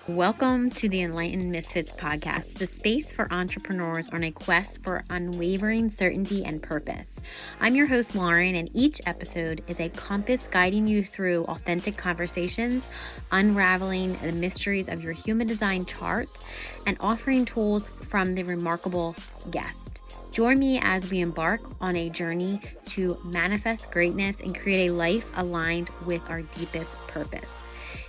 Welcome to the Enlightened Misfits podcast, the space for entrepreneurs on a quest for unwavering certainty and purpose. I'm your host, Lauren, and each episode is a compass guiding you through authentic conversations, unraveling the mysteries of your human design chart, and offering tools from the remarkable guest. Join me as we embark on a journey to manifest greatness and create a life aligned with our deepest purpose.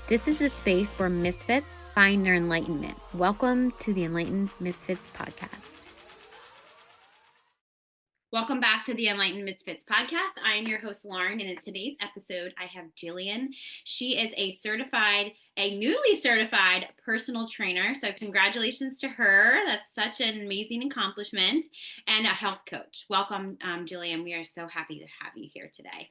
This is the space where misfits find their enlightenment. Welcome to the Enlightened Misfits podcast. Welcome back to the Enlightened Misfits podcast. I am your host, Lauren, and in today's episode, I have Jillian. She is a newly certified personal trainer. So congratulations to her. That's such an amazing accomplishment, and a health coach. Welcome, Jillian. We are so happy to have you here today.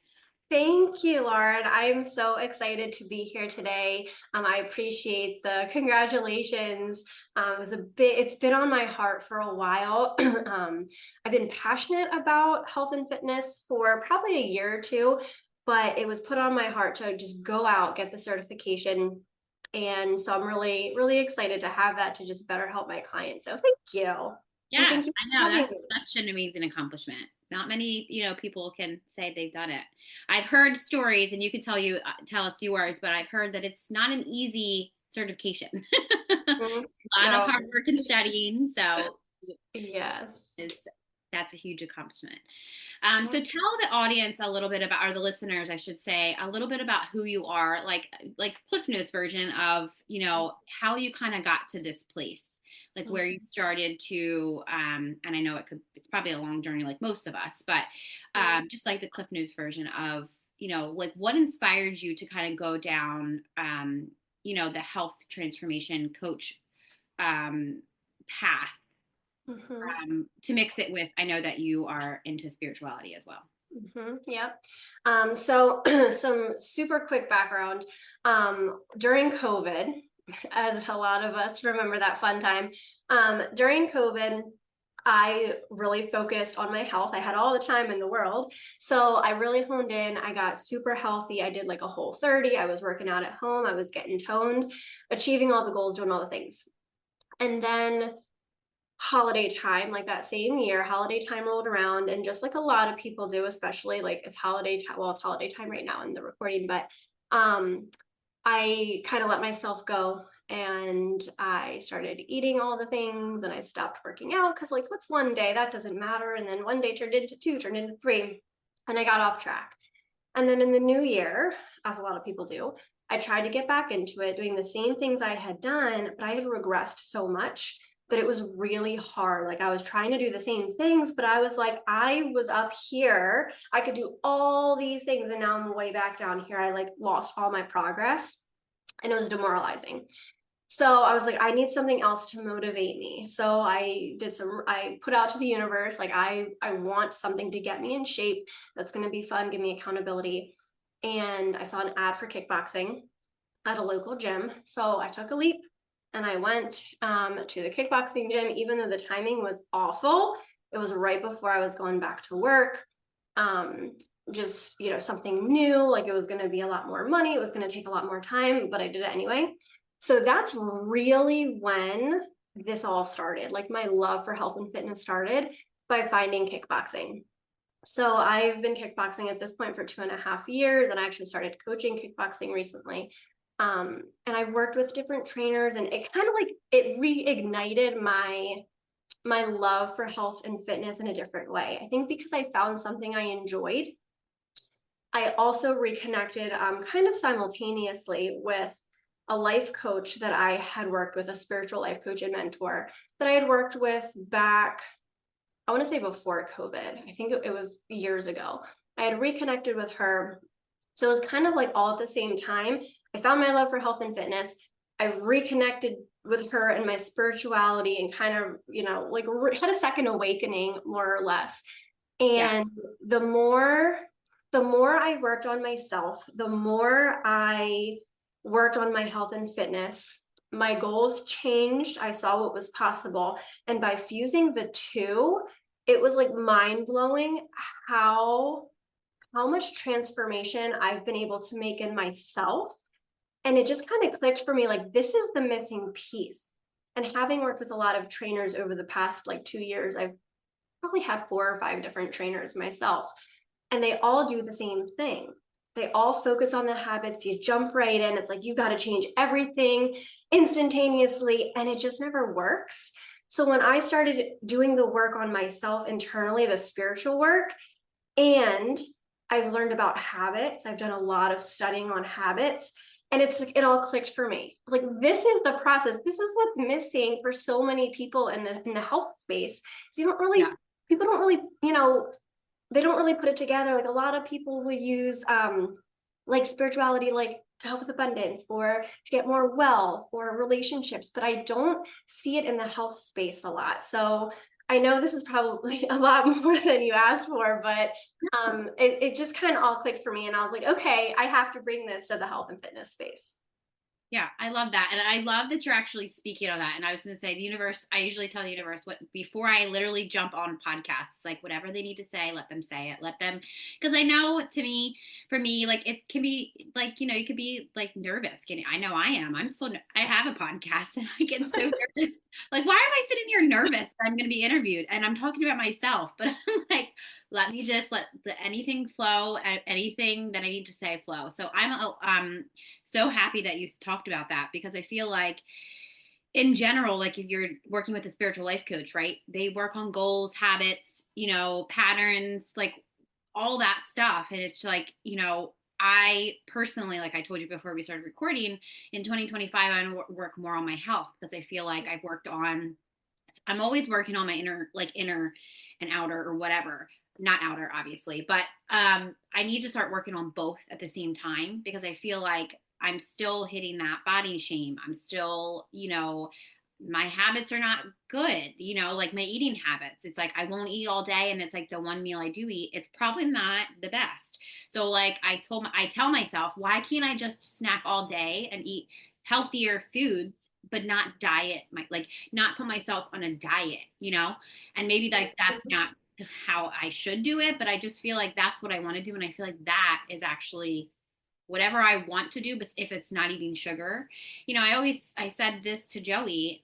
Thank you, Lauren. I'm so excited to be here today. I appreciate the congratulations. It's been on my heart for a while. I've been passionate about health and fitness for probably a year or two, but it was put on my heart to just go out, get the certification. And so I'm really, really excited to have that to just better help my clients. So thank you. Yes, I know. That's such an amazing accomplishment. Not many, people can say they've done it. I've heard stories, and you can tell us yours, but I've heard that it's not an easy certification. A lot of hard work and studying. So yes, that's a huge accomplishment. So tell the audience a little bit about, or the listeners, I should say, a little bit about who you are, like Cliff Notes version of, how you kind of got to this place, like where you started to, and I know it's probably a long journey like most of us, but just like the Cliff Notes version of, like what inspired you to kind of go down, the health transformation coach path. To mix it with, I know that you are into spirituality as well. Yep. So some super quick background. During COVID, as a lot of us remember that fun time, during COVID, I really focused on my health. I had all the time in the world. So I really honed in. I got super healthy. I did like a Whole30. I was working out at home. I was getting toned, achieving all the goals, doing all the things. And then holiday time, like that same year, holiday time rolled around, and just like a lot of people do, especially like it's holiday time. Well, it's holiday time right now in the recording, but I kind of let myself go, and I started eating all the things, and I stopped working out because like, what's one day? That doesn't matter. And then one day turned into two, turned into three, and I got off track. And then in the new year, as a lot of people do, I tried to get back into it, doing the same things I had done, but I had regressed so much that it was really hard. Like I was trying to do the same things, but I was like, I was up here, I could do all these things, and now I'm way back down here. I like lost all my progress, and it was demoralizing. So I was like, I need something else to motivate me. So I put out to the universe, like I want something to get me in shape that's going to be fun, give me accountability. And I saw an ad for kickboxing at a local gym. So I took a leap, and I went to the kickboxing gym, even though the timing was awful. It was right before I was going back to work. Just, something new, like it was going to be a lot more money. It was going to take a lot more time, but I did it anyway. So that's really when this all started. Like my love for health and fitness started by finding kickboxing. So I've been kickboxing at this point for 2.5 years, and I actually started coaching kickboxing recently. And I worked with different trainers, and it kind of like it reignited my love for health and fitness in a different way. I think because I found something I enjoyed. I also reconnected kind of simultaneously with a life coach that I had worked with, a spiritual life coach and mentor that I had worked with back, I want to say before COVID. I think it was years ago. I had reconnected with her. So it was kind of like all at the same time. I found my love for health and fitness. I reconnected with her and my spirituality, and kind of, like had a second awakening, more or less. And the more I worked on myself, the more I worked on my health and fitness, my goals changed. I saw what was possible. And by fusing the two, it was like mind blowing how much transformation I've been able to make in myself. And it just kind of clicked for me, like, this is the missing piece. And having worked with a lot of trainers over the past like 2 years, I've probably had 4 or 5 different trainers myself, and they all do the same thing. They all focus on the habits. You jump right in. It's like, you got to change everything instantaneously, and it just never works. So when I started doing the work on myself internally, the spiritual work, and I've learned about habits, I've done a lot of studying on habits, and it all clicked for me. It's like, this is the process. This is what's missing for so many people in the health space. So you don't really, people don't really, they don't really put it together. Like, a lot of people will use like spirituality, like to help with abundance or to get more wealth or relationships, but I don't see it in the health space a lot. So I know this is probably a lot more than you asked for, but it just kind of all clicked for me. And I was like, okay, I have to bring this to the health and fitness space. Yeah, I love that. And I love that you're actually speaking on that. And I was going to say, the universe, I usually tell the universe what before I literally jump on podcasts, like whatever they need to say, let them say it, let them, because I know for me, like it can be like, you could be like nervous. I know I am. I have a podcast and I get so nervous. Like, why am I sitting here nervous that I'm going to be interviewed and I'm talking about myself? But I'm like, let me just let anything flow, anything that I need to say flow. So I'm so happy that you talked about that, because I feel like in general, like if you're working with a spiritual life coach, right, they work on goals, habits, patterns, like all that stuff. And it's like, I personally, like I told you before we started recording, in 2025, I want to work more on my health, because I feel like I'm always working on my inner and outer, or whatever. Not outer, obviously, but I need to start working on both at the same time, because I feel like I'm still hitting that body shame. I'm still, my habits are not good, like my eating habits. It's like I won't eat all day, and it's like the one meal I do eat, it's probably not the best. So like I tell myself, why can't I just snack all day and eat healthier foods, but not not put myself on a diet, and maybe that's not how I should do it, but I just feel like that's what I want to do. And I feel like that is actually whatever I want to do, but if it's not eating sugar, I said this to Joey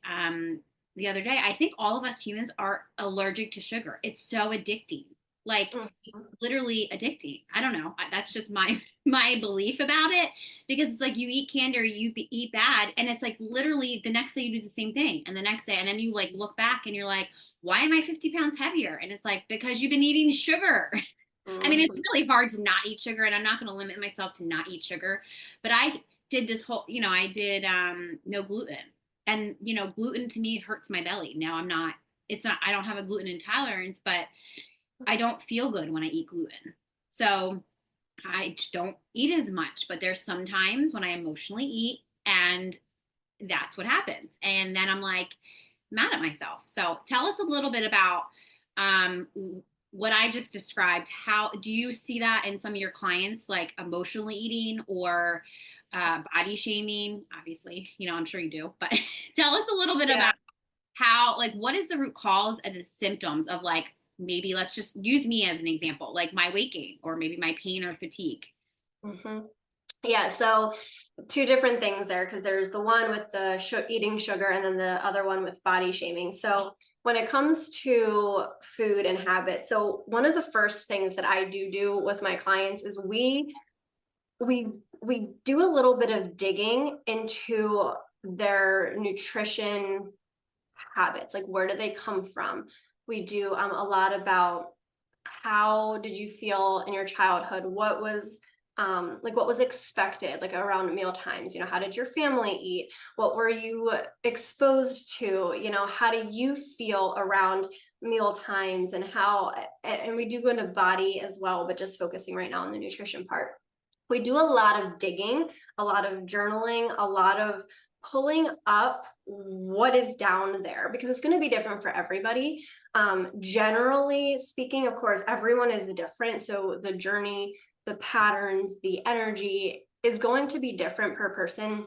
the other day. I think all of us humans are allergic to sugar. It's so addicting. Like, it's literally addicting. I don't know. That's just my belief about it, because it's like you eat candy or you eat bad, and it's like literally the next day you do the same thing, and the next day, and then you like look back and you're like, why am I 50 pounds heavier? And it's like, because you've been eating sugar. I mean, it's really hard to not eat sugar, and I'm not going to limit myself to not eat sugar. But I did this whole, I did no gluten. And, gluten to me hurts my belly. Now I don't have a gluten intolerance, but I don't feel good when I eat gluten. So I don't eat as much. But there's some times when I emotionally eat, and that's what happens. And then I'm like mad at myself. So tell us a little bit about um, what I just described. How do you see that in some of your clients, like emotionally eating or body shaming? Obviously, I'm sure you do, but tell us a little bit about how, like, what is the root cause and the symptoms of, like, maybe let's just use me as an example, like my weight gain or maybe my pain or fatigue. Yeah, so 2 different things there, because there's the one with the eating sugar, and then the other one with body shaming. So when it comes to food and habit, so one of the first things that I do with my clients is we do a little bit of digging into their nutrition habits. Like, where do they come from? We do a lot about, how did you feel in your childhood? What was what was expected, like around meal times? How did your family eat? What were you exposed to? How do you feel around meal times, and we do go into body as well, but just focusing right now on the nutrition part. We do a lot of digging, a lot of journaling, a lot of pulling up what is down there, because it's going to be different for everybody. Generally speaking, of course, everyone is different. So the journey, the patterns, the energy is going to be different per person.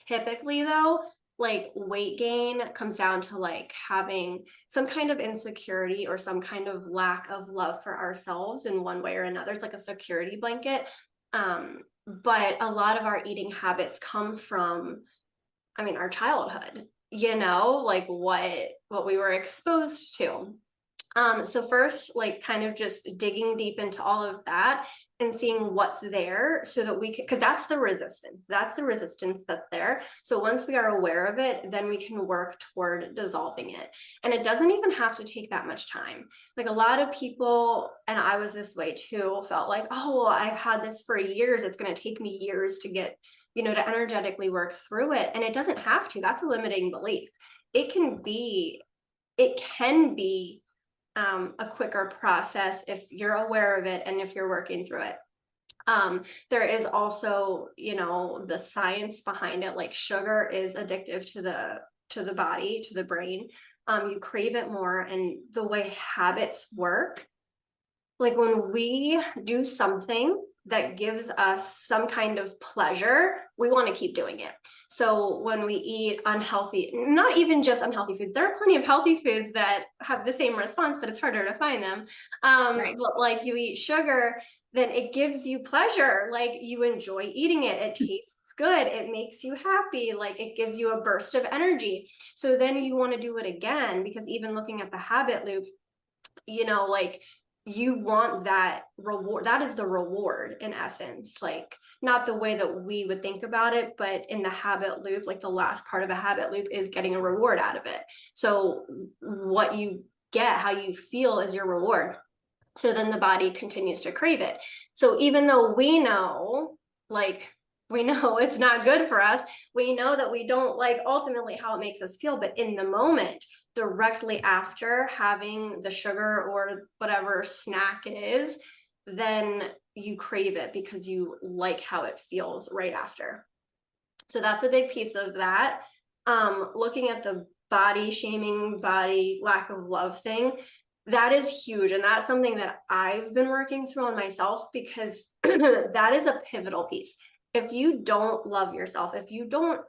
Typically, though, like, weight gain comes down to like having some kind of insecurity or some kind of lack of love for ourselves in one way or another. It's like a security blanket. But a lot of our eating habits come from, our childhood, like what we were exposed to. So first, like kind of just digging deep into all of that and seeing what's there so that we can, because that's the resistance. That's the resistance that's there. So once we are aware of it, then we can work toward dissolving it. And it doesn't even have to take that much time. Like a lot of people, and I was this way too, felt like, oh, well, I've had this for years. It's going to take me years to get, to energetically work through it. And it doesn't have to. That's a limiting belief. It can be a quicker process if you're aware of it and if you're working through it. There is also, the science behind it. Like sugar is addictive to the body, to the brain. You crave it more, and the way habits work, like when we do something that gives us some kind of pleasure, we want to keep doing it. So when we eat unhealthy, not even just unhealthy foods, there are plenty of healthy foods that have the same response, but it's harder to find them. Right. But like you eat sugar, then it gives you pleasure. Like you enjoy eating it. It tastes good. It makes you happy. Like it gives you a burst of energy. So then you want to do it again, because even looking at the habit loop, like you want that reward. That is the reward in essence, like not the way that we would think about it, but in the habit loop, like the last part of a habit loop is getting a reward out of it. So what you get, how you feel, is your reward. So then the body continues to crave it. So even though we know, it's not good for us, we know that we don't like ultimately how it makes us feel, but in the moment, directly after having the sugar or whatever snack it is, then you crave it because you like how it feels right after. So that's a big piece of that. Looking at the body shaming, body lack of love thing, that is huge. And that's something that I've been working through on myself, because that is a pivotal piece. If you don't love yourself, if you don't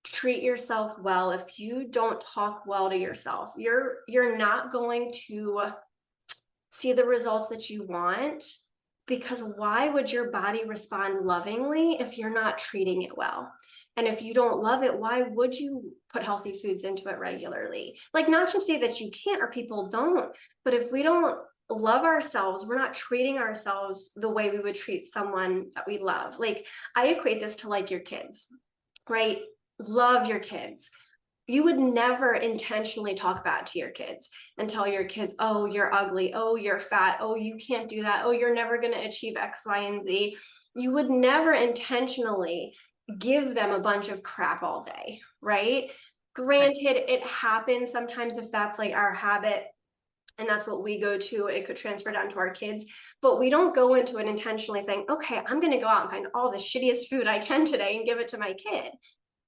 treat yourself well, if you don't talk well to yourself, you're not going to see the results that you want. Because why would your body respond lovingly if you're not treating it well? And if you don't love it, why would you put healthy foods into it regularly? Like, not to say that you can't or people don't, but if we don't love ourselves, we're not treating ourselves the way we would treat someone that we love. Like, I equate this to like your kids, right? Love your kids. You would never intentionally talk bad to your kids and tell your kids, oh, you're ugly, oh, you're fat, oh, you can't do that, oh, you're never going to achieve X, Y, and Z. You would never intentionally give them a bunch of crap all day, right? Granted, it happens sometimes if that's like our habit and that's what we go to, it could transfer down to our kids, but we don't go into it intentionally saying, okay, I'm going to go out and find all the shittiest food I can today and give it to my kid.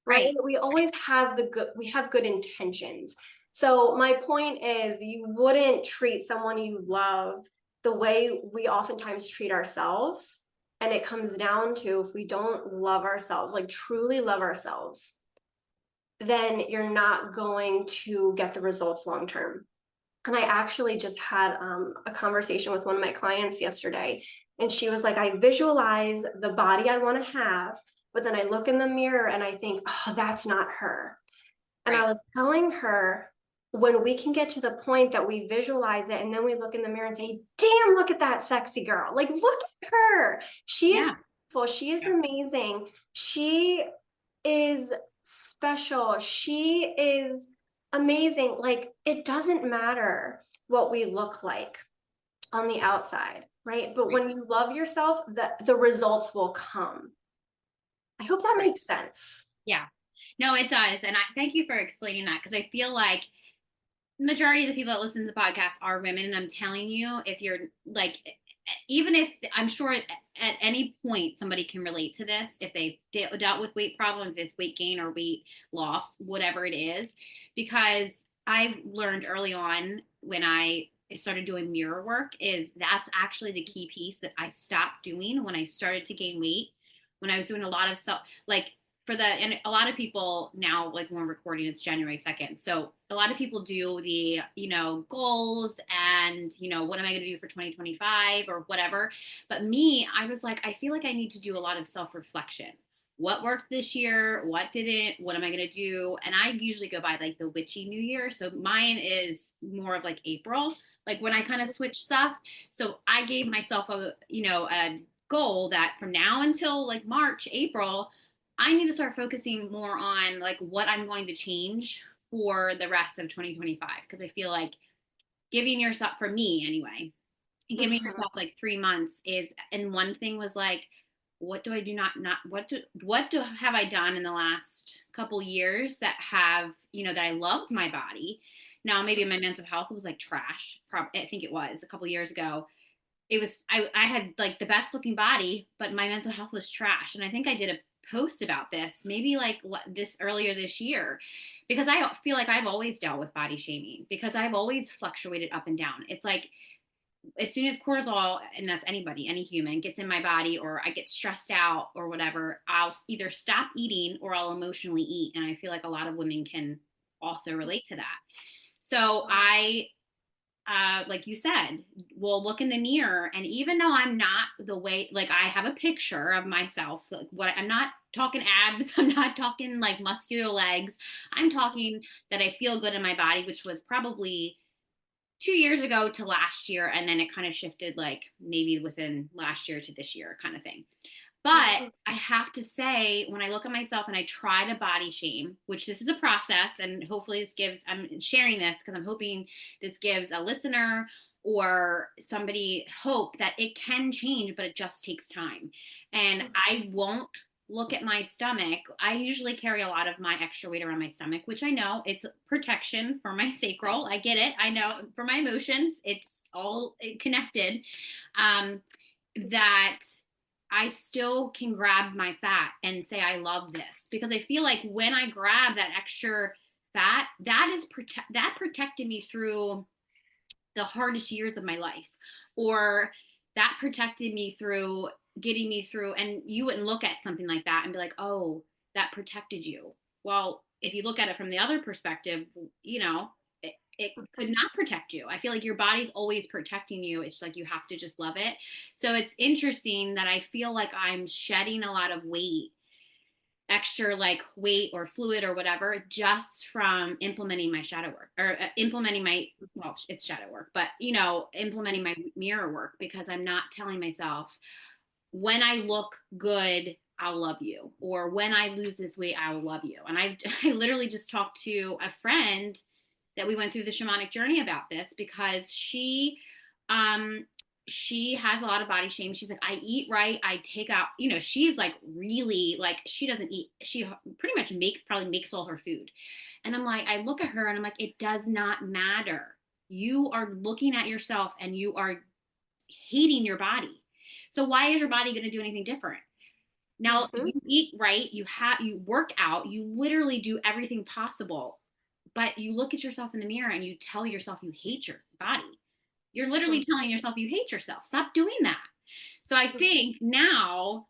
Right? We always have we have good intentions. So my point is, you wouldn't treat someone you love the way we oftentimes treat ourselves. And it comes down to, if we don't love ourselves, like truly love ourselves, then you're not going to get the results long term. And I actually just had a conversation with one of my clients yesterday, and she was like, I visualize the body I want to have, but then I look in the mirror and I think, oh, that's not her. And I was telling her, when we can get to the point that we visualize it and then we look in the mirror and say, damn, look at that sexy girl. Like, look at her. She is beautiful. She is amazing. She is special. She is amazing. Like, it doesn't matter what we look like on the outside, right? But when you love yourself, the results will come. I hope that makes sense. Yeah. No, it does. And I thank you for explaining that, because I feel like the majority of the people that listen to the podcast are women. And I'm telling you, if you're like, even if I'm sure at any point somebody can relate to this, if they've dealt with weight problems, if it's weight gain or weight loss, whatever it is, because I've learned early on when I started doing mirror work, is that's actually the key piece that I stopped doing when I started to gain weight. When I was doing a lot of self, like and a lot of people now, like when we're recording, it's January 2nd. So a lot of people do the, goals and, what am I going to do for 2025 or whatever. But me, I was like, I feel like I need to do a lot of self-reflection. What worked this year? What didn't? What am I going to do? And I usually go by like the witchy new year. So mine is more of like April, like when I kind of switch stuff. So I gave myself a goal that from now until like March, April, I need to start focusing more on like what I'm going to change for the rest of 2025. Because I feel like giving yourself, for me anyway, giving Mhm. yourself like 3 months is, and one thing was like, what do I do not what do have I done in the last couple years that have, that I loved my body. Now maybe my mental health was like trash. I think it was a couple years ago. It was, I had like the best looking body, but my mental health was trash. And I think I did a post about this maybe like this earlier this year, because I feel like I've always dealt with body shaming because I've always fluctuated up and down. It's like as soon as cortisol, and that's anybody, any human, gets in my body or I get stressed out or whatever, I'll either stop eating or I'll emotionally eat. And I feel like a lot of women can also relate to that. So like you said, will look in the mirror. And even though I'm not the way, like I have a picture of myself, like what I'm not talking abs, I'm not talking like muscular legs. I'm talking that I feel good in my body, which was probably 2 years ago to last year. And then it kind of shifted like maybe within last year to this year kind of thing. But Mhm. I have to say, when I look at myself and I try to body shame, which this is a process, and hopefully I'm sharing this because I'm hoping this gives a listener or somebody hope that it can change, but it just takes time. And I won't look at my stomach. I usually carry a lot of my extra weight around my stomach, which I know it's protection for my sacral. I get it. I know for my emotions, it's all connected. That I still can grab my fat and say, I love this, because I feel like when I grab that extra fat, that protected me through the hardest years of my life, or that protected me through getting me through. And you wouldn't look at something like that and be like, oh, that protected you. Well, if you look at it from the other perspective, it could not protect you. I feel like your body's always protecting you. It's like you have to just love it. So it's interesting that I feel like I'm shedding a lot of weight, extra like weight or fluid or whatever, just from implementing my shadow work, or implementing my, well, it's shadow work, but implementing my mirror work, because I'm not telling myself, when I look good, I'll love you, or when I lose this weight, I will love you. And I literally just talked to a friend that we went through the shamanic journey about this, because um she has a lot of body shame. She's like, I eat right, I take out, she's like really like, she doesn't eat, she pretty much probably makes all her food. And I'm like, I look at her and I'm like, it does not matter. You are looking at yourself and you are hating your body. So why is your body going to do anything different? Now Mhm. you eat right, you work out, you literally do everything possible, but you look at yourself in the mirror and you tell yourself you hate your body. You're literally Mhm. telling yourself you hate yourself. Stop doing that. So I think now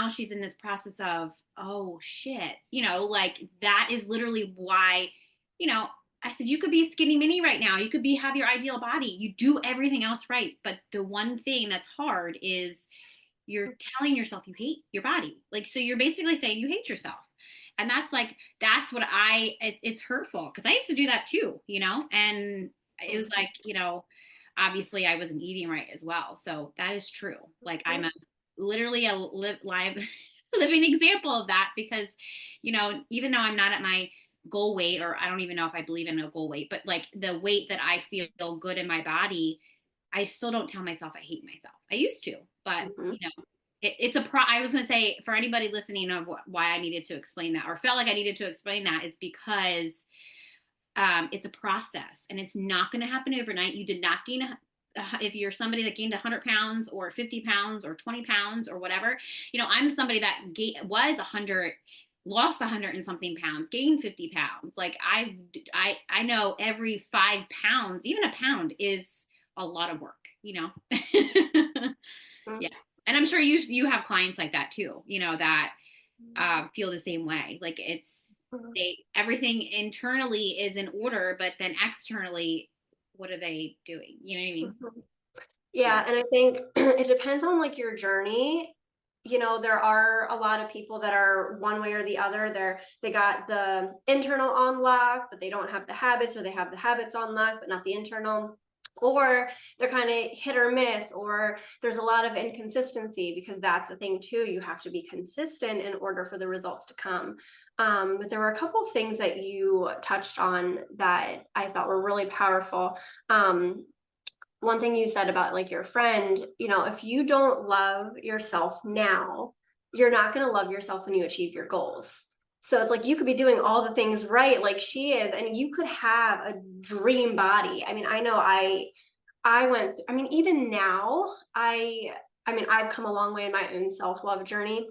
she's in this process of, oh shit, like that is literally why, you know, I said, you could be skinny mini right now. You could have your ideal body. You do everything else right. But the one thing that's hard is you're telling yourself you hate your body. Like, so you're basically saying you hate yourself. And that's what it's hurtful, because I used to do that too, and it was like, obviously I wasn't eating right as well. So that is true. Like I'm literally a live living example of that, because, even though I'm not at my goal weight, or I don't even know if I believe in a goal weight, but like the weight that I feel good in my body, I still don't tell myself I hate myself. I used to, but Mhm. it's I was going to say, for anybody listening, of why I needed to explain that, or felt like I needed to explain that, is because it's a process, and it's not going to happen overnight. You did not gain if you're somebody that gained 100 pounds or 50 pounds or 20 pounds or whatever. I'm somebody that was 100, lost 100 and something pounds, gained 50 pounds. Like I know every 5 pounds, even a pound, is a lot of work. Mhm. Yeah. And I'm sure you have clients like that too, that feel the same way. Like Mhm. everything internally is in order, but then externally, what are they doing? You know what I mean? Mhm. Yeah. Yeah, and I think it depends on like your journey. You know, there are a lot of people that are one way or the other. They got the internal on lock, but they don't have the habits, or they have the habits on lock, but not the internal. Or they're kind of hit or miss, or there's a lot of inconsistency, because that's the thing too. You have to be consistent in order for the results to come. But there were a couple things that you touched on that I thought were really powerful. One thing you said about like your friend, you know, if you don't love yourself now, you're not going to love yourself when you achieve your goals. So it's like you could be doing all the things right, like she is, and you could have a dream body. I mean, I know I went, I mean, even now, I mean, I've come a long way in my own self-love journey,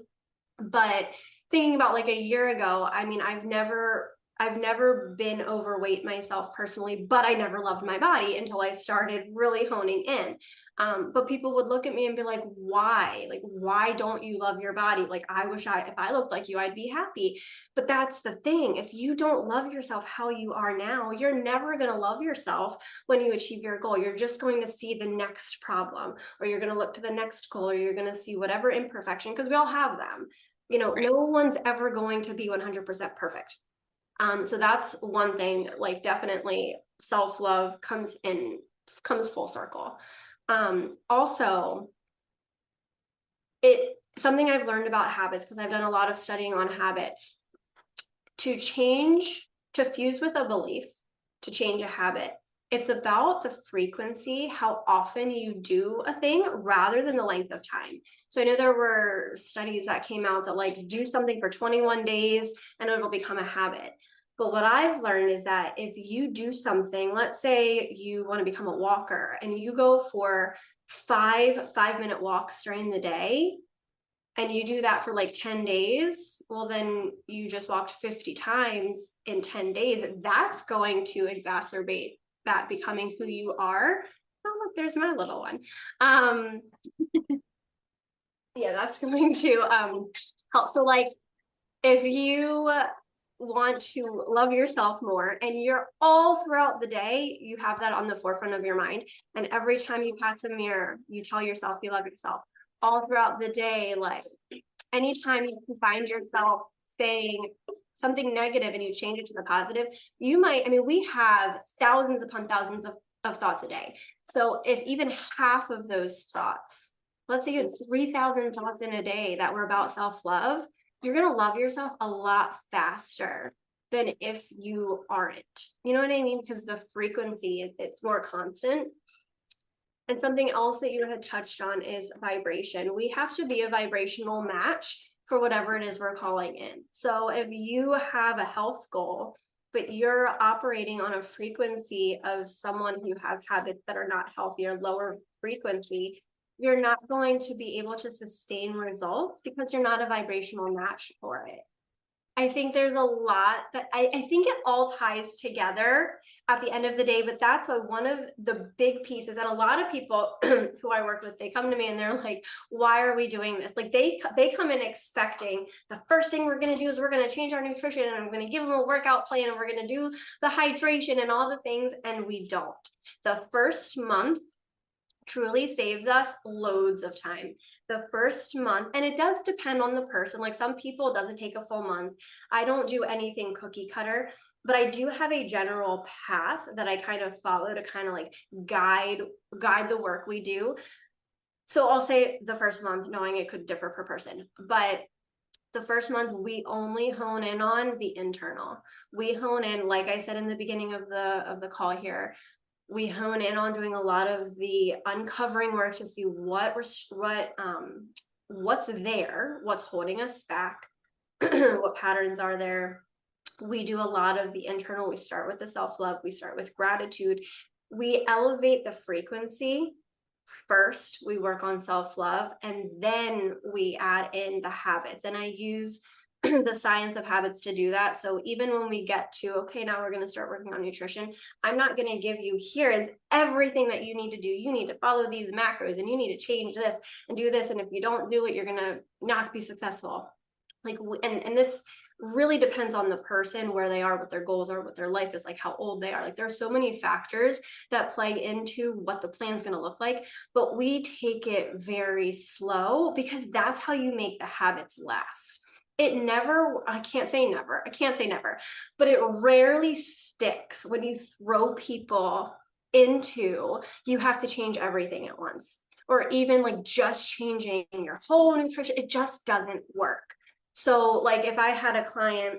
but thinking about like a year ago, I mean, I've never been overweight myself personally, but I never loved my body until I started really honing in. But people would look at me and be like, why? Like, why don't you love your body? Like, if I looked like you, I'd be happy. But that's the thing. If you don't love yourself how you are now, you're never going to love yourself when you achieve your goal. You're just going to see the next problem, or you're going to look to the next goal, or you're going to see whatever imperfection, because we all have them. You know, Right. no one's ever going to be 100% perfect. So that's one thing, like definitely self-love comes full circle. Also, something I've learned about habits, because I've done a lot of studying on habits, to fuse with a belief, to change a habit, it's about the frequency, how often you do a thing rather than the length of time. So I know there were studies that came out that like do something for 21 days and it'll become a habit. But what I've learned is that if you do something, let's say you want to become a walker and you go for 5 minute walks during the day, and you do that for like 10 days, well, then you just walked 50 times in 10 days. That's going to exacerbate that becoming who you are. Oh, look, there's my little one. Um, yeah, that's going to help. So like, if you want to love yourself more and you're all throughout the day, you have that on the forefront of your mind. And every time you pass a mirror, you tell yourself you love yourself. All throughout the day, like anytime you find yourself saying something negative and you change it to the positive, I mean, we have thousands upon thousands of thoughts a day. So if even half of those thoughts, let's say you had 3,000 thoughts in a day that were about self-love, you're going to love yourself a lot faster than if you aren't. You know what I mean? Because the frequency, it's more constant. And something else that you had touched on is vibration. We have to be a vibrational match for whatever it is we're calling in. So if you have a health goal, but you're operating on a frequency of someone who has habits that are not healthy or lower frequency, you're not going to be able to sustain results because you're not a vibrational match for it. I think there's a lot that I think it all ties together at the end of the day, but that's why one of the big pieces, and a lot of people who I work with, they come to me and they're like, why are we doing this? Like they come in expecting the first thing we're going to do is we're going to change our nutrition and I'm going to give them a workout plan and we're going to do the hydration and all the things. And we don't. The first month truly saves us loads of time. The first month, and it does depend on the person. Like some people, it doesn't take a full month. I don't do anything cookie cutter, but I do have a general path that I kind of follow to kind of like guide the work we do. So I'll say the first month, knowing it could differ per person, but the first month we only hone in on the internal. We hone in, like I said in the beginning of the call here, we hone in on doing a lot of the uncovering work to see what's there, what's holding us back, what patterns are there. We do a lot of the internal. We start with the self-love. We start with gratitude. We elevate the frequency first. We work on self-love, and then we add in the habits. And I use the science of habits to do that. So even when we get to, okay, now we're going to start working on nutrition, I'm not going to give you, here is everything that you need to do. You need to follow these macros and you need to change this and do this. And if you don't do it, you're going to not be successful. Like, and this really depends on the person, where they are, what their goals are, what their life is like, how old they are. Like, there's so many factors that play into what the plan's going to look like, but we take it very slow because that's how you make the habits last. It never, I can't say never, but it rarely sticks when you throw people into, you have to change everything at once, or even like just changing your whole nutrition. It just doesn't work. So like if I had a client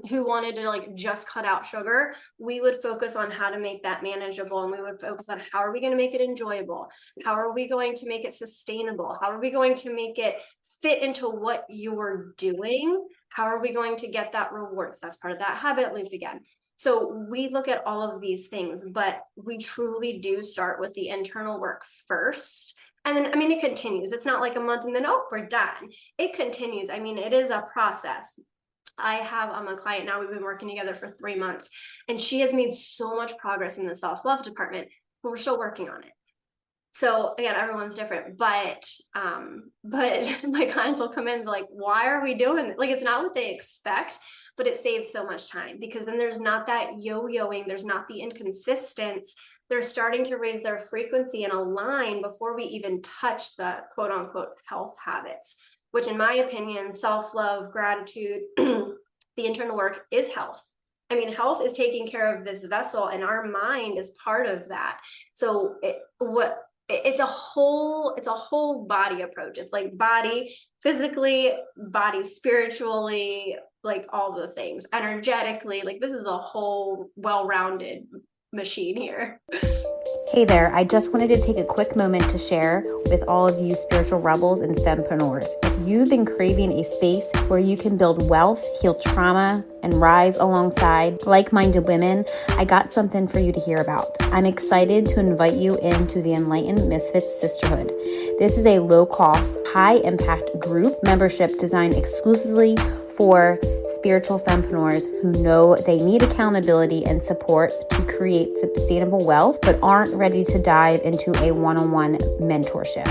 who wanted to like just cut out sugar, we would focus on how to make that manageable, and we would focus on how are we going to make it enjoyable, how are we going to make it sustainable, how are we going to make it fit into what you're doing, how are we going to get that reward, because that's part of that habit loop again. So we look at all of these things, but we truly do start with the internal work first. And then, I mean, it continues. It's not like a month and then, oh, we're done. It continues. I mean, it is a process. I have a client now, we've been working together for 3 months, and she has made so much progress in the self-love department, but we're still working on it. So again, everyone's different, but my clients will come in and be like, why are we doing it? Like, it's not what they expect, but it saves so much time, because then there's not that yo-yoing, there's not the inconsistence. They're starting to raise their frequency and align before we even touch the quote unquote health habits, which in my opinion, self-love, gratitude, the internal work is health. I mean, health is taking care of this vessel, and our mind is part of that. So it's a whole body approach. It's like body physically, body spiritually, like all the things, energetically. Like, this is a whole well-rounded machine here. Hey there, I just wanted to take a quick moment to share with all of you spiritual rebels and fempreneurs. If you've been craving a space where you can build wealth, heal trauma, and rise alongside like-minded women, I got something for you to hear about. I'm excited to invite you into the Enlightened Misfits Sisterhood. This is a low-cost, high-impact group membership designed exclusively for spiritual fempreneurs who know they need accountability and support to create sustainable wealth, but aren't ready to dive into a one-on-one mentorship.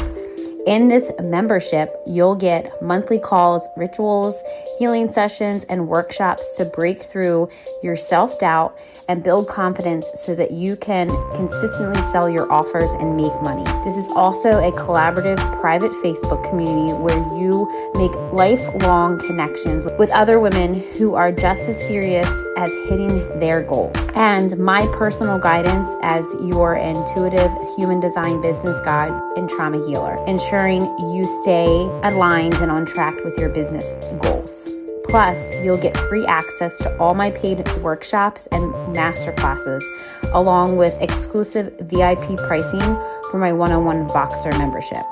In this membership, you'll get monthly calls, rituals, healing sessions, and workshops to break through your self-doubt and build confidence so that you can consistently sell your offers and make money. This is also a collaborative private Facebook community where you make lifelong connections with other women who are just as serious as hitting their goals. And my personal guidance as your intuitive human design business guide and trauma healer, ensuring you stay aligned and on track with your business goals. Plus, you'll get free access to all my paid workshops and masterclasses, along with exclusive VIP pricing for my one-on-one Voxer membership.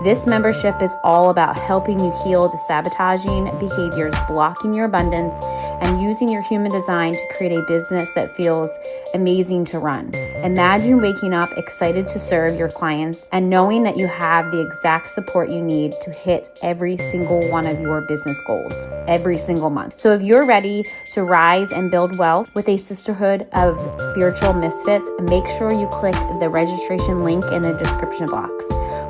This membership is all about helping you heal the sabotaging behaviors blocking your abundance and using your human design to create a business that feels amazing to run. Imagine waking up excited to serve your clients and knowing that you have the exact support you need to hit every single one of your business goals every single month. So if you're ready to rise and build wealth with a sisterhood of spiritual misfits, make sure you click the registration link in the description box.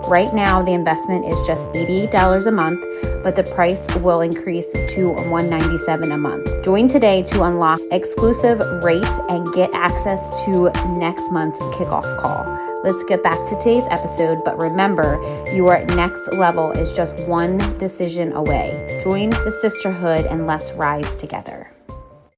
Right now, the investment is just $88 a month, but the price will increase to $197 a month. Join today to unlock exclusive rates and get access to next month's kickoff call. Let's get back to today's episode, but remember, your next level is just one decision away. Join the sisterhood and let's rise together.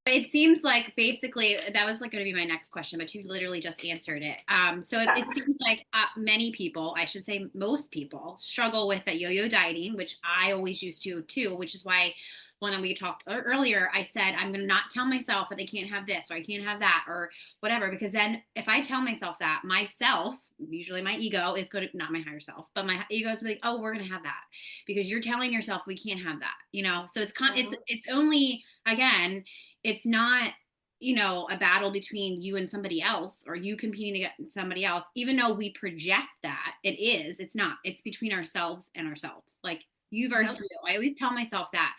It seems like basically that was like going to be my next question, but you literally just answered it. So it seems like many people, I should say most people, struggle with that yo-yo dieting, which I always used to too, which is why when we talked earlier, I said, I'm going to not tell myself that I can't have this or I can't have that or whatever, because then if I tell myself that, myself, usually my ego is going to, not my higher self, but my ego is like, oh, we're going to have that because you're telling yourself we can't have that, you know? So it's it's only, again, it's not, you know, a battle between you and somebody else or you competing against somebody else, even though we project that it's not, it's between ourselves and ourselves. Like you versus you. I always tell myself that.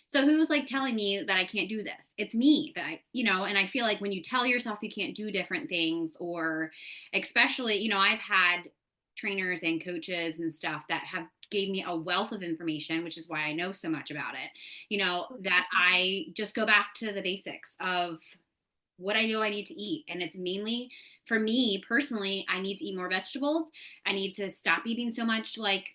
So who's like telling me that I can't do this? It's me that you know, and I feel like when you tell yourself you can't do different things, or especially, you know, I've had trainers and coaches and stuff that have gave me a wealth of information, which is why I know so much about it, that I just go back to the basics of what I know I need to eat. And it's mainly for me personally, I need to eat more vegetables. I need to stop eating so much like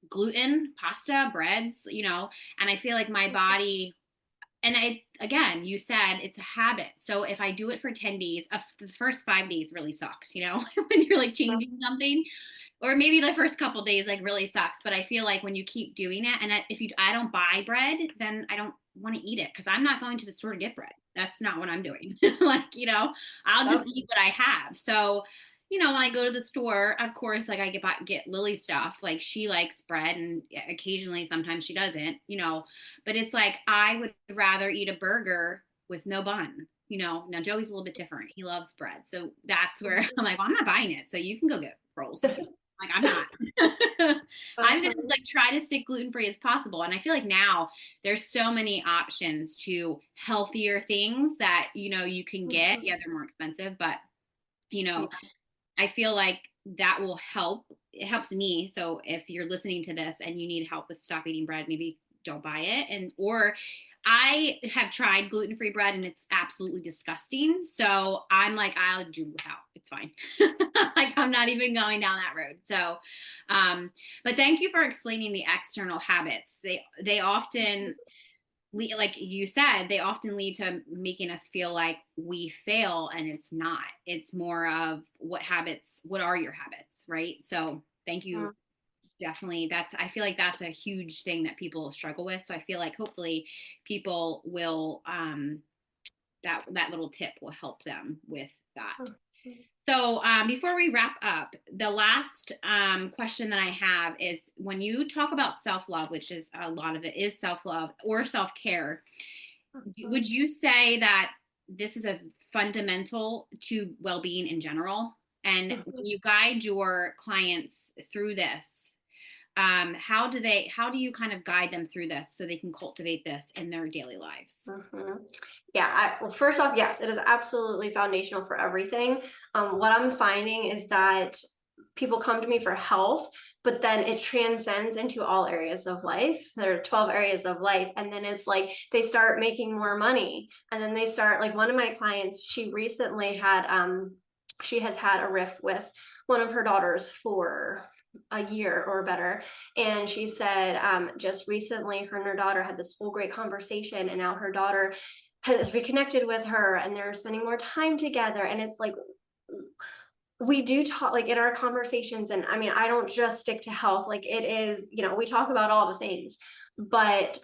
gluten, pasta, breads, and I feel like my body, and again, you said it's a habit. So if I do it for 10 days, the first 5 days really sucks, when you're like changing something, or maybe the first couple days like really sucks. But I feel like when you keep doing it, and I don't buy bread, then I don't want to eat it because I'm not going to the store to get bread. That's not what I'm doing. I'll just eat what I have. So, when I go to the store, of course, like I get Lily stuff. Like she likes bread, and occasionally, sometimes she doesn't. But it's like I would rather eat a burger with no bun. Now Joey's a little bit different. He loves bread, so that's where I'm like, well, I'm not buying it. So you can go get rolls. Like I'm not. I'm gonna like try to stick gluten-free as possible. And I feel like now there's so many options to healthier things that you can get. Yeah, they're more expensive, but I feel like that will help. It helps me. So if you're listening to this and you need help with stop eating bread, maybe don't buy it. Or I have tried gluten-free bread and it's absolutely disgusting. So I'm like, I'll do without. It's fine. Like I'm not even going down that road. So, but thank you for explaining the external habits. They often, like you said, they often lead to making us feel like we fail, and it's not. It's more of what are your habits, right? So thank you. Definitely. I feel like that's a huge thing that people struggle with. So I feel like hopefully people will, that little tip will help them with that. So before we wrap up, the last question that I have is, when you talk about self-love, which is a lot of it is self-love or self-care, would you say that this is a fundamental to well-being in general? And when you guide your clients through this, how do you kind of guide them through this so they can cultivate this in their daily lives? Yeah, well, first off, yes, it is absolutely foundational for everything. What I'm finding is that people come to me for health, but then it transcends into all areas of life. There are 12 areas of life. And then it's like they start making more money. And then they start, like one of my clients, she recently had, she has had a rift with one of her daughters for a year or better. And she said just recently her and her daughter had this whole great conversation, and now her daughter has reconnected with her and they're spending more time together. And it's like, we do talk like in our conversations, and I mean, I don't just stick to health, like it is, we talk about all the things, but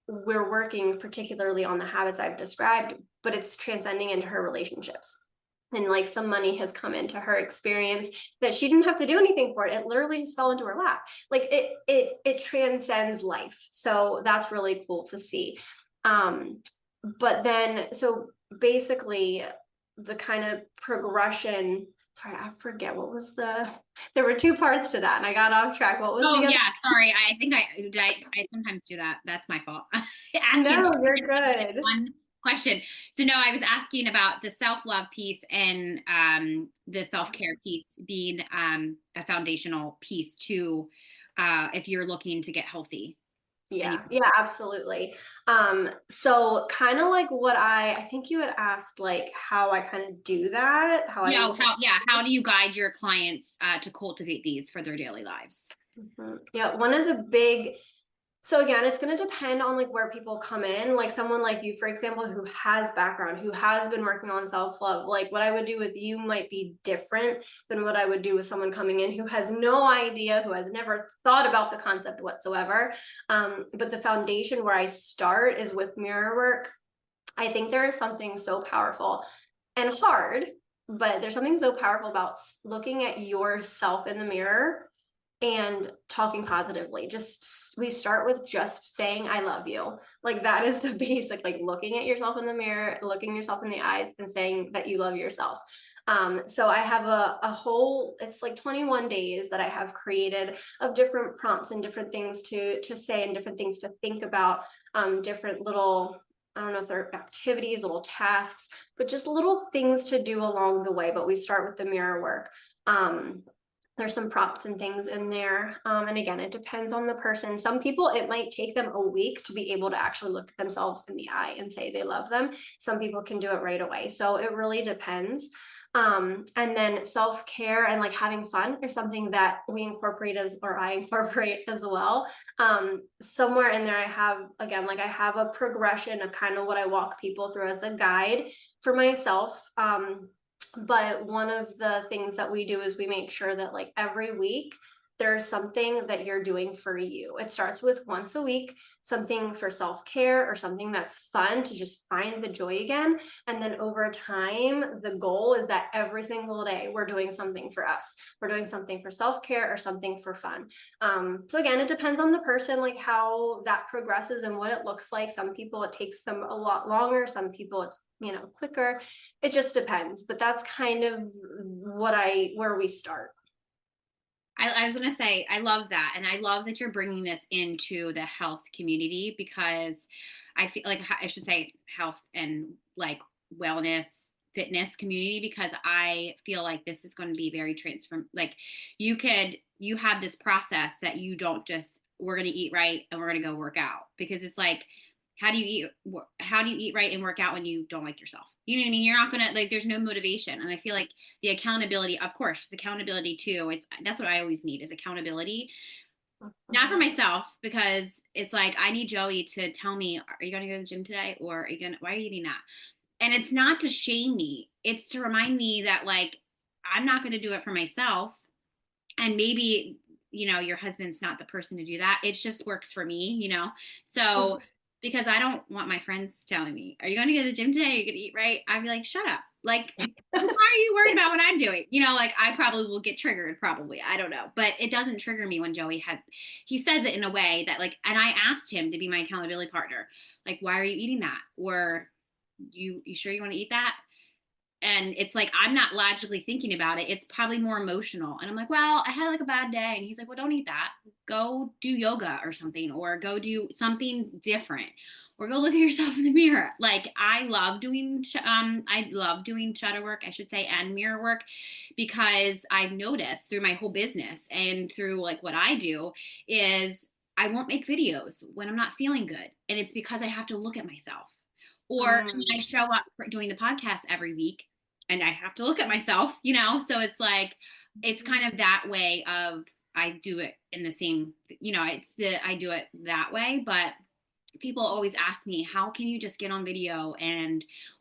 we're working particularly on the habits I've described, but it's transcending into her relationships. And like some money has come into her experience that she didn't have to do anything for it. It literally just fell into her lap. Like it transcends life. So that's really cool to see. But then, so basically the kind of progression, sorry, I forget what was there were two parts to that and I got off track. What was the other? Yeah, sorry. I think I sometimes do that. That's my fault. No, you're good. One question. So no, I was asking about the self-love piece and the self-care piece being a foundational piece too, if you're looking to get healthy. Yeah, absolutely. So kind of like what I think you had asked, like how I kind of do that, how do you guide your clients to cultivate these for their daily lives? Yeah, one of the big, so again, it's going to depend on like where people come in, like someone like you, for example, who has background, who has been working on self-love. Like what I would do with you might be different than what I would do with someone coming in who has no idea, who has never thought about the concept whatsoever. But the foundation where I start is with mirror work. I think there is something so powerful and hard, but there's something so powerful about looking at yourself in the mirror and talking positively. We start with just saying I love you. Like that is the basic, like looking at yourself in the mirror, looking yourself in the eyes and saying that you love yourself. So I have a whole, it's like 21 days that I have created of different prompts and different things to say and different things to think about, different little, I don't know if they're activities, little tasks, but just little things to do along the way. But we start with the mirror work. There's some prompts and things in there. And again, it depends on the person. Some people, it might take them a week to be able to actually look themselves in the eye and say they love them. Some people can do it right away. So it really depends. And then self-care and like having fun is something that we incorporate or I incorporate as well. Somewhere in there, I have, again, like I have a progression of kind of what I walk people through as a guide for myself. But one of the things that we do is we make sure that like every week there's something that you're doing for you. It starts with once a week, something for self-care or something that's fun to just find the joy again. And then over time, the goal is that every single day we're doing something for us. We're doing something for self-care or something for fun. So again, it depends on the person, like how that progresses and what it looks like. Some people, it takes them a lot longer. Some people it's, quicker. It just depends, but that's kind of where we start. I was going to say, I love that. And I love that you're bringing this into the health community, because I feel like I should say health and like wellness, fitness community, because I feel like this is going to be very like you have this process that you don't just, we're going to eat right and we're going to go work out, because it's like, how do you eat right and work out when you don't like yourself? You know what I mean? You're not going to, like, there's no motivation. And I feel like the accountability, of course, the accountability too. That's what I always need, is accountability. Not for myself, because it's like, I need Joey to tell me, are you going to go to the gym today? Or why are you eating that? And it's not to shame me. It's to remind me that, like, I'm not going to do it for myself. And maybe, your husband's not the person to do that. It just works for me, So because I don't want my friends telling me, are you going to go to the gym today? Are you going to eat right? I'd be like, shut up. Like, why are you worried about what I'm doing? Like, I probably will get triggered, probably. I don't know. But it doesn't trigger me when he says it in a way that, like, and I asked him to be my accountability partner. Like, why are you eating that? Or you sure you want to eat that? And it's like, I'm not logically thinking about it. It's probably more emotional. And I'm like, well, I had like a bad day. And he's like, well, don't eat that. Go do yoga or something, or go do something different, or go look at yourself in the mirror. Like, I love doing shadow work, I should say, and mirror work, because I've noticed through my whole business and through like what I do is I won't make videos when I'm not feeling good. And it's because I have to look at myself. Or I show up for doing the podcast every week and I have to look at myself, So it's like, it's kind of that way of, I do it in the same, I do it that way. But people always ask me, how can you just get on video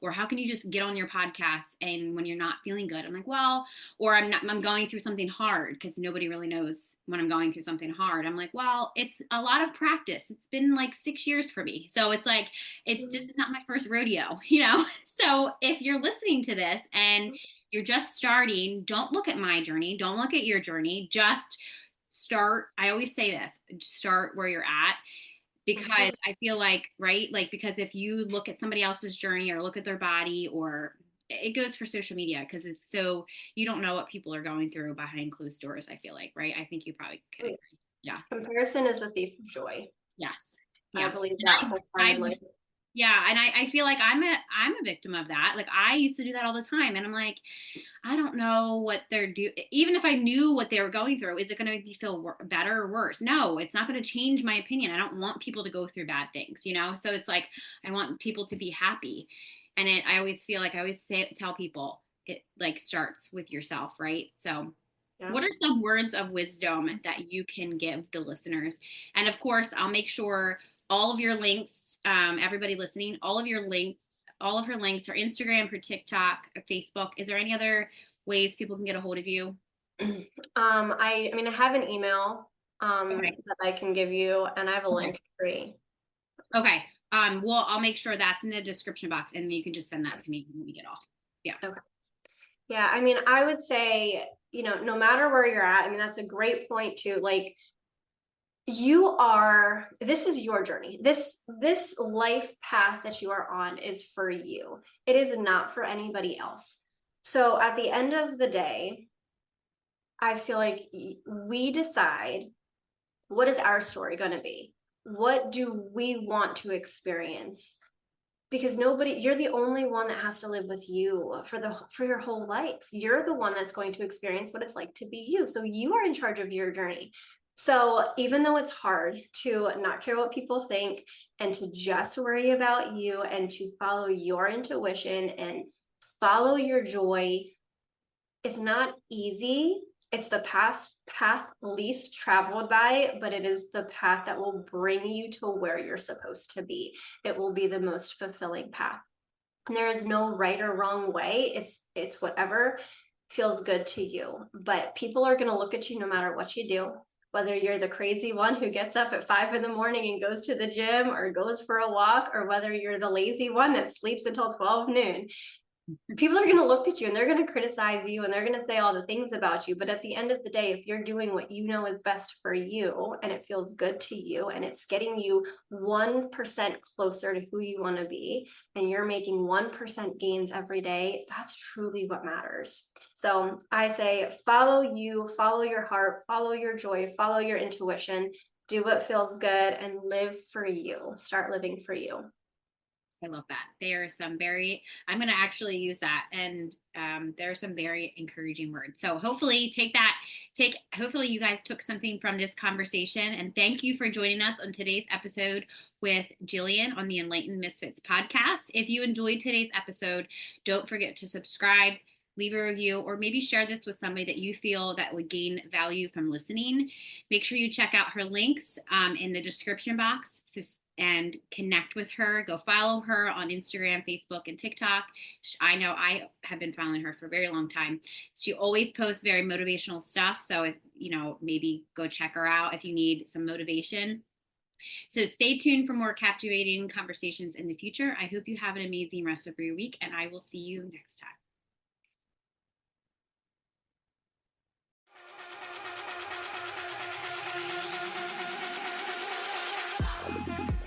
or how can you just get on your podcast and when you're not feeling good? I'm like, well, or I'm going through something hard, because nobody really knows when I'm going through something hard. I'm like, well, it's a lot of practice. It's been like 6 years for me. So it's like, this is not my first rodeo, So if you're listening to this and you're just starting, don't look at my journey. Don't look at your journey. Just start. I always say this, start where you're at. Because I feel like, right? Like, because if you look at somebody else's journey or look at their body, or it goes for social media, because it's so, you don't know what people are going through behind closed doors, I feel like, right? I think you probably can agree. Yeah. Comparison is the thief of joy. Yes. Yeah. I believe that. Yeah. And I feel like I'm a victim of that. Like, I used to do that all the time. And I'm like, I don't know what they're doing. Even if I knew what they were going through, is it going to make me feel better or worse? No, it's not going to change my opinion. I don't want people to go through bad things, So it's like, I want people to be happy. And I always feel like, tell people, it like starts with yourself, right? So yeah. What are some words of wisdom that you can give the listeners? And of course, I'll make sure all of your links, everybody listening, all of her links, her Instagram, her TikTok, her Facebook. Is there any other ways people can get a hold of you? I have an email that I can give you, and I have a link tree. Okay. Well, I'll make sure that's in the description box, and you can just send that to me when we get off. Yeah. Okay. Yeah. I would say, no matter where you're at, that's a great point too. Like, this is your journey. This life path that you are on is for you. It is not for anybody else. So at the end of the day, I feel like we decide, what is our story going to be? What do we want to experience? because you're the only one that has to live with you for your whole life. You're the one that's going to experience what it's like to be you. So you are in charge of your journey. So even though it's hard to not care what people think and to just worry about you and to follow your intuition and follow your joy, it's not easy. It's the path least traveled by, but it is the path that will bring you to where you're supposed to be. It will be the most fulfilling path. And there is no right or wrong way. It's whatever feels good to you. But people are going to look at you no matter what you do, whether you're the crazy one who gets up at 5 a.m. and goes to the gym or goes for a walk, or whether you're the lazy one that sleeps until 12 noon. People are going to look at you and they're going to criticize you and they're going to say all the things about you. But at the end of the day, if you're doing what you know is best for you and it feels good to you and it's getting you 1% closer to who you want to be, and you're making 1% gains every day, that's truly what matters. So I say, follow you, follow your heart, follow your joy, follow your intuition, do what feels good, and live for you. Start living for you. I love that. There are some I'm going to actually use that. And there are some very encouraging words. So hopefully hopefully you guys took something from this conversation. And thank you for joining us on today's episode with Jillian on the Enlightened Misfits podcast. If you enjoyed today's episode, don't forget to subscribe, leave a review, or maybe share this with somebody that you feel that would gain value from listening. Make sure you check out her links in the description box and connect with her. Go follow her on Instagram, Facebook, and TikTok. I know I have been following her for a very long time. She always posts very motivational stuff. So if, maybe go check her out if you need some motivation. So stay tuned for more captivating conversations in the future. I hope you have an amazing rest of your week, and I will see you next time.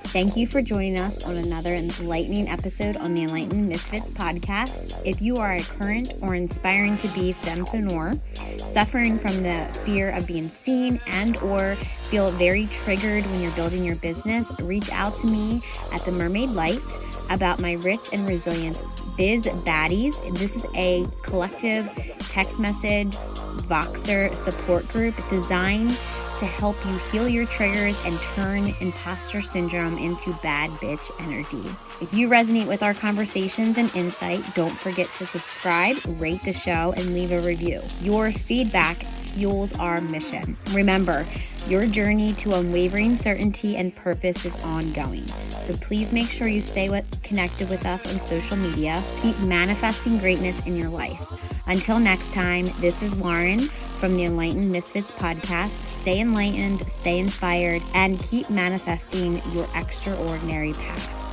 Thank you for joining us on another enlightening episode on the Enlightened Misfits podcast. If you are a current or inspiring to be fempreneur, suffering from the fear of being seen and or feel very triggered when you're building your business, reach out to me at The Mermaid Light about my Rich and Resilient Biz Baddies. This is a collective text message Voxer support group designed to help you heal your triggers and turn imposter syndrome into bad bitch energy. If you resonate with our conversations and insight, don't forget to subscribe, rate the show, and leave a review. Your feedback fuels our mission. Remember, your journey to unwavering certainty and purpose is ongoing. So please make sure you stay connected with us on social media. Keep manifesting greatness in your life. Until next time, this is Lauren from the Enlightened Misfits podcast. Stay enlightened, stay inspired, and keep manifesting your extraordinary path.